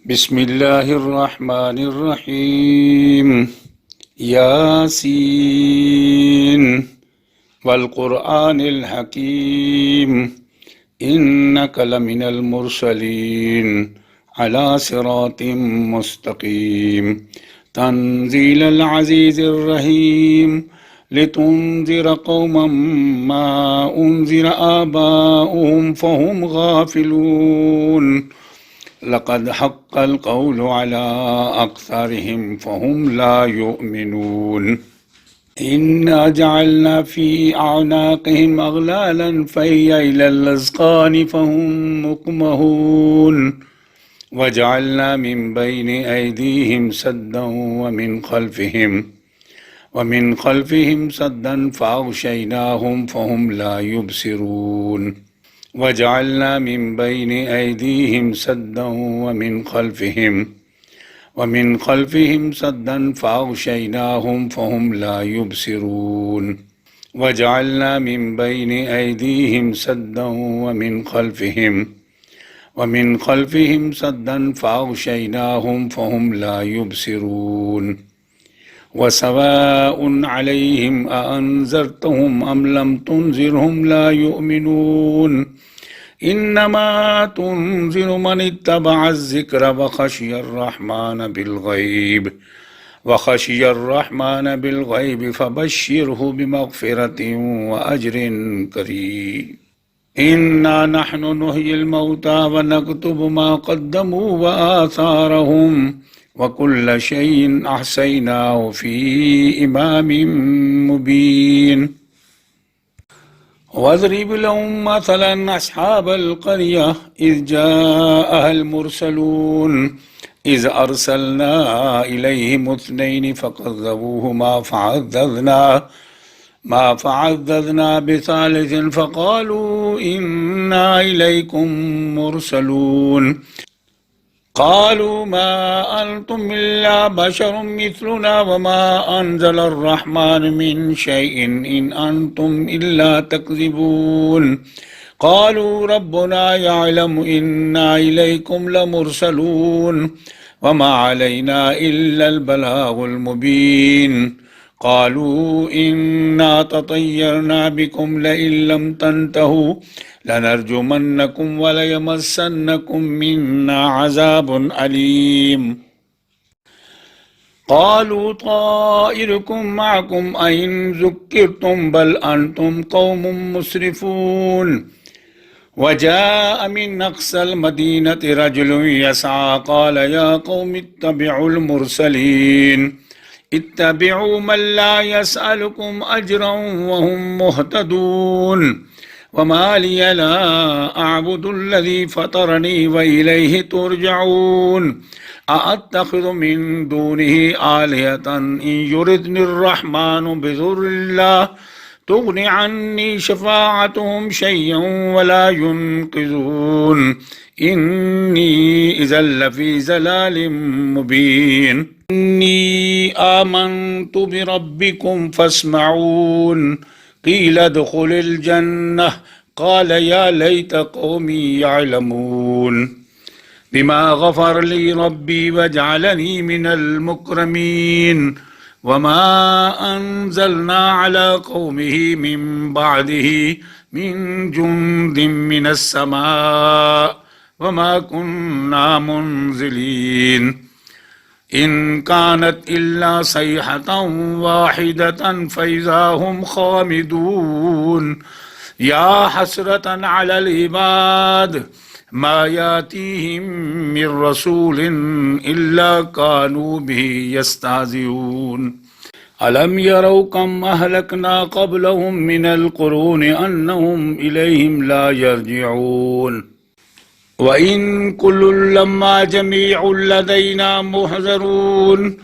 بسم الله الرحمن الرحيم ياسين والقرآن الحكيم إنك لمن المرسلين على صراط مستقيم تنزيل العزيز الرحيم لتنذر قوما ما أنذر آباؤهم فهم غافلون لقد حق القول على أكثرهم فهم لا يؤمنون إنا جعلنا في أعناقهم أغلالا فهي إلى الأذقان فهم مقمحون وجعلنا من بين أيديهم سدا ومن خلفهم سدا فأغشيناهم فهم لا يبصرون وجعلنا من بين أيديهم سدا ومن خلفهم سدا فأغشيناهم فهم لا يبصرون وجعلنا من بين أيديهم سدا ومن خلفهم سدا فأغشيناهم فهم لا يبصرون وسواء عليهم أأنذرتهم أم لم تنذرهم لا يؤمنون إنما تنذر من اتبع الذكر وخشي الرحمن بالغيب فبشره بمغفرة وأجر كريم إنا نحن نحيي الموتى ونكتب ما قدموا وآثارهم وكل شيء أحصيناه في إمام مبين واضرب لهم مثلا أصحاب القرية إذ جاءها المرسلون إذ أرسلنا إليهم 2 فكذبوهما فعززنا بثالث فقالوا إنا إليكم مرسلون قالوا ما أنتم إلا بشر مثلنا وما أنزل الرحمن من شيء إن أنتم إلا تكذبون قالوا ربنا يعلم إنا إليكم لمرسلون وما علينا إلا البلاغ المبين قالوا إنا تطيرنا بكم لئن لم تنتهوا لنرجمنكم وليمسنكم منا عذاب أليم قالوا طائركم معكم أئن ذكرتم بل أنتم قوم مسرفون وجاء من أقصى المدينة رجل يسعى قال يا قوم اتبعوا المرسلين اتبعوا من لا يسألكم أجرا وهم مهتدون وما لي لا أعبد الذي فطرني وإليه ترجعون أأتخذ من دونه آلهة إن يردني الرحمن بضر لا تغني عني شفاعتهم شيئا ولا ينقذون إني إذا لفي ضلال مبين إني آمنت بربكم فاسمعون قيل ادخل الجنة قال يا ليت قومي يعلمون بما غفر لي ربي وجعلني من المكرمين وما أنزلنا على قومه من بعده من جند من السماء وما كنا منزلين إن كانت إلا صيحة واحدة فإذا هم خامدون يا حسرة على العباد ما يأتيهم من رسول إلا كانوا به يستهزئون ألم يروا كم أهلكنا قبلهم من القرون أنهم إليهم لا يرجعون وإن كل لما جميع لدينا محضرون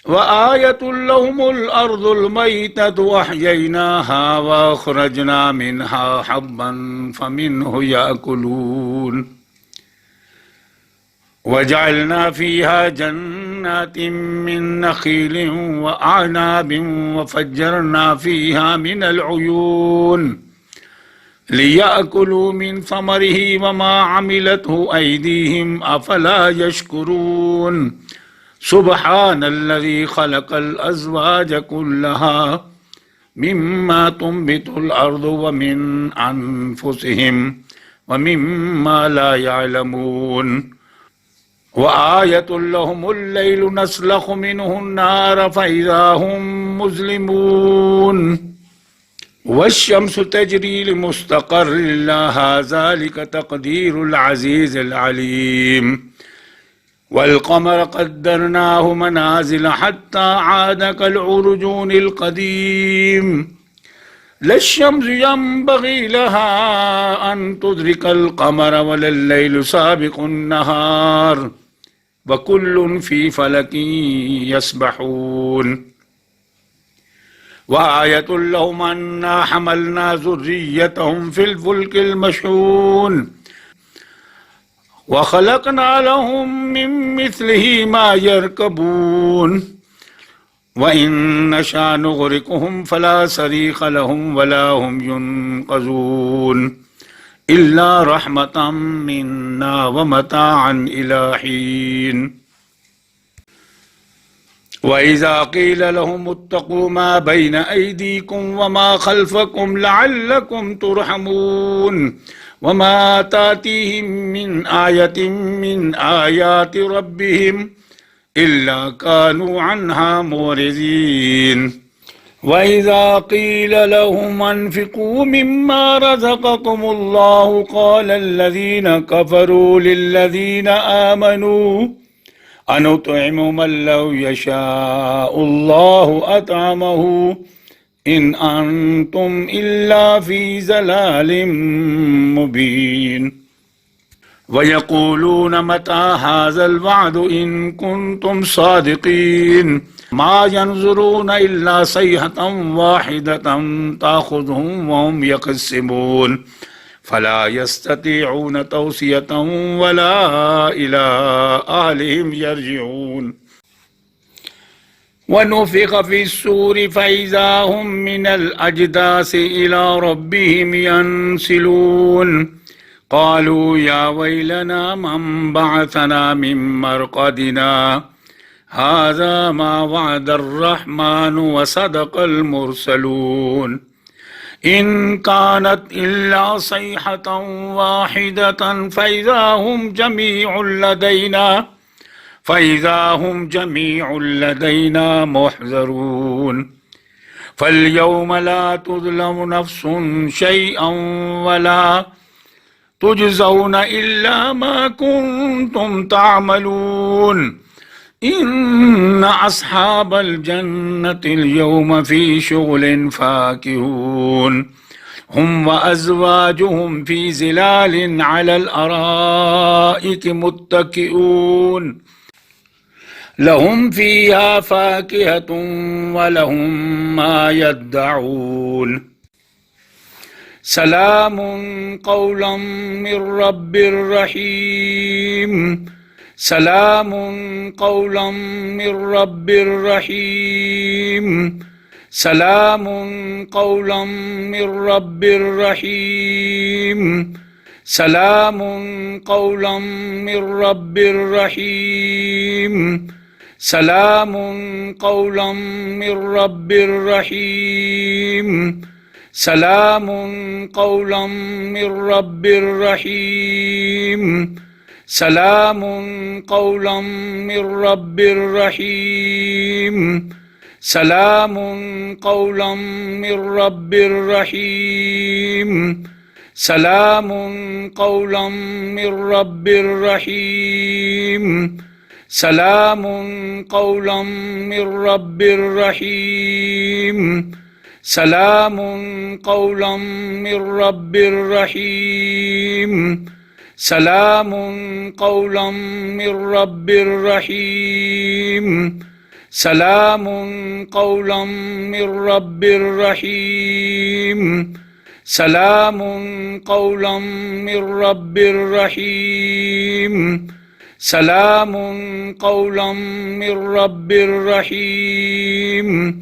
وآية لهم الأرض الميتة وأحييناها وأخرجنا منها حبا فمنه يأكلون وجعلنا فيها جنات من نخيل وأعناب وفجرنا فيها من العيون ليأكلوا من ثمره وما عملته أيديهم أفلا يشكرون سبحان الذي خلق الأزواج كلها مما تنبت الأرض ومن أنفسهم ومما لا يعلمون وآية لهم الليل نسلخ منه النار فإذا هم مظلمون والشمس تجري لمستقر لها ذلك تقدير العزيز العليم والقمر قدرناه منازل حتى عاد كالعرجون القديم لا الشمس ينبغي لها أن تدرك القمر ولا الليل سابق النهار وكل في فلك يسبحون وآية لهم أنا حملنا ذريتهم في الفلك المشحون وخلقنا لهم من مثله ما يركبون وإن نشأ نغرقهم فلا صريخ لهم ولا هم ينقذون إلا رحمة منا ومتاعا إلى حين وإذا قيل لهم اتقوا ما بين أيديكم وما خلفكم لعلكم ترحمون وما تأتيهم من آية من آيات ربهم إلا كانوا عنها معرضين وإذا قيل لهم أنفقوا مما رزقكم الله قال الذين كفروا للذين آمنوا أنطعم من لو يشاء الله أطعمه إن أنتم إلا في ضلال مبين ويقولون متى هذا الوعد إن كنتم صادقين ما ينظرون إلا صيحة واحدة تأخذهم وهم يقسمون فلا يستطيعون توصية ولا إلى أهلهم يرجعون ونفخ في الصور فإذا هم من الأجداث إلى ربهم ينسلون قالوا يا ويلنا من بعثنا من مرقدنا هذا ما وعد الرحمن وصدق المرسلون إن كانت إلا صيحة واحدة فإذا هم جميع لدينا محضرون فاليوم لا تظلم نفس شيئا ولا تجزون إلا ما كنتم تعملون إن أصحاب الجنة اليوم في شغل فاكهون هم وأزواجهم في ظلال على الأرائك متكئون لهم فيها فاكهة ولهم ما يدعون سلام قولا من رب رحيم سلام قولا من رب رحيم سلام قولا من رب رحيم سلام قولا من رب رحيم سلام قولا من رب رحيم سلام قولا من رب رحيم سلام قولا من رب رحيم سلام قولا من رب رحيم سلام قولا من رب رحيم سلام قولا من رب رحيم سلام قولا من رب رحيم سلام قولا من رب رحيم سلام قولا من رب رحيم سلام قولا من رب رحيم سلام قولا من رب رحيم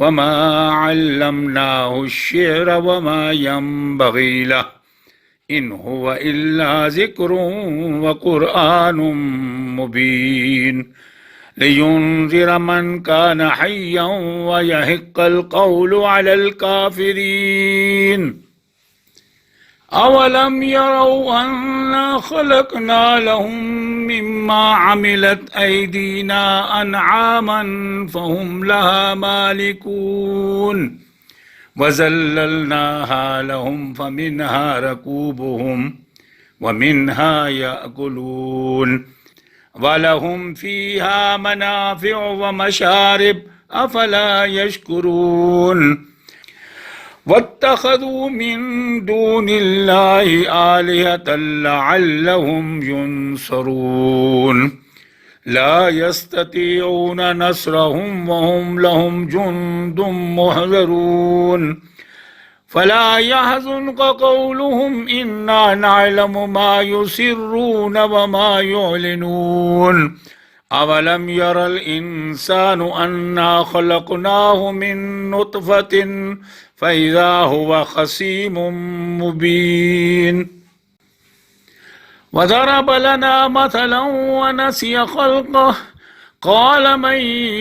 وما علمناه الشعر وما ينبغي له إن هو إلا ذكر وقرآن مبين لينذر من كان حيا ويحق القول على الكافرين أولم يروا أنا خلقنا لهم مما عملت أيدينا أنعاما فهم لها مالكون وذللناها لهم فمنها ركوبهم ومنها يأكلون ولهم فيها منافع ومشارب أفلا يشكرون واتخذوا من دون الله آلهة لعلهم ينصرون لا يستطيعون نصرهم وهم لهم جند محضرون فلا يحزنك قولهم إنا نعلم ما يسرون وما يعلنون أولم ير الإنسان أنا خلقناه من نطفة فإذا هو خصيم مبين وضرب لنا مثلا ونسي خلقه قال من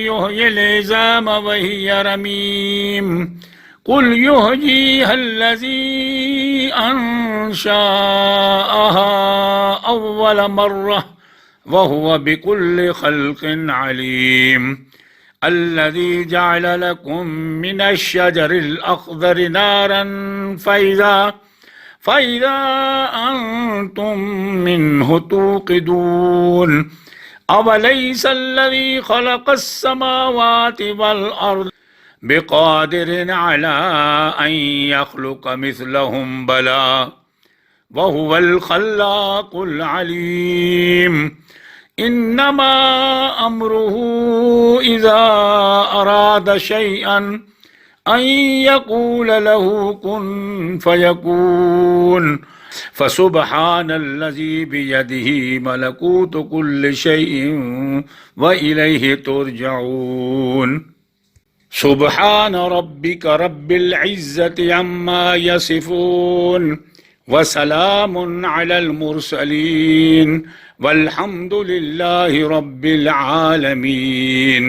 يحيي العظام وهي رميم قل يحييها الذي أنشأها أول مرة وهو بكل خلق عليم الذي جعل لكم من الشجر الأخضر نارا فإذا أنتم منه توقدون أوليس الذي خلق السماوات والأرض بقادر على أن يخلق مثلهم بلى وهو الخلاق العليم إنما أمره إذا أراد شيئا أن يقول له كن فيكون فسبحان الذي بيده ملكوت كل شيء وإليه ترجعون سبحان ربك رب العزة عما يصفون وسلام على المرسلين والحمد لله رب العالمين.